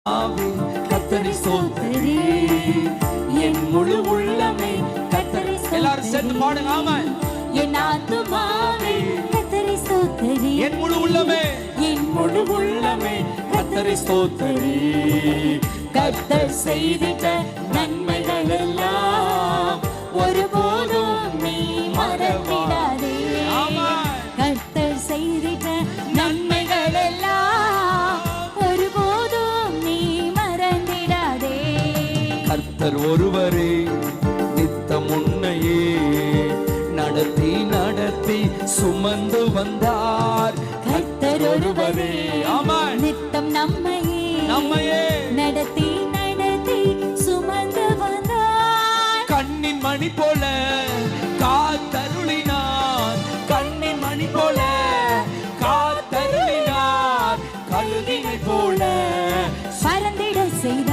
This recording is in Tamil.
கர்த்தரை ஸ்தோத்திரி என் முழு உள்ளமே கர்த்தரை எல்லாரும் சேர்ந்து பாடுங்க. ஆமென். என் ஆத்துமாவே கர்த்தரை ஸ்தோத்திரி என் முழு உள்ளமே என் முழு உள்ளமே கர்த்தரை ஸ்தோத்திரி. கர்த்தர் செய்திட்ட நன்மைகள் எல்லாம் ஒருபோதும் நீ மறந்திடாதே. ஆமென். கர்த்தர் செய்திட்ட நன்மைகள் எல்லாம் ஒருபோதும் நீ மறந்திடாதே. கர்த்தர் ஒருவரே நித்தம் உன்னையே நடத்தி நடத்தி சுமந்து வந்தார். கர்த்தர் ஒருவரே ஆமென். நித்தம் நம்மையே நடத்தி நடத்தி சுமந்து வந்தார். கண்ணின் மணி போல காத்தருளினார். கண்ணின் மணி போல காத்தருளினார். கழுகினை போல பறந்திட செய்தார்.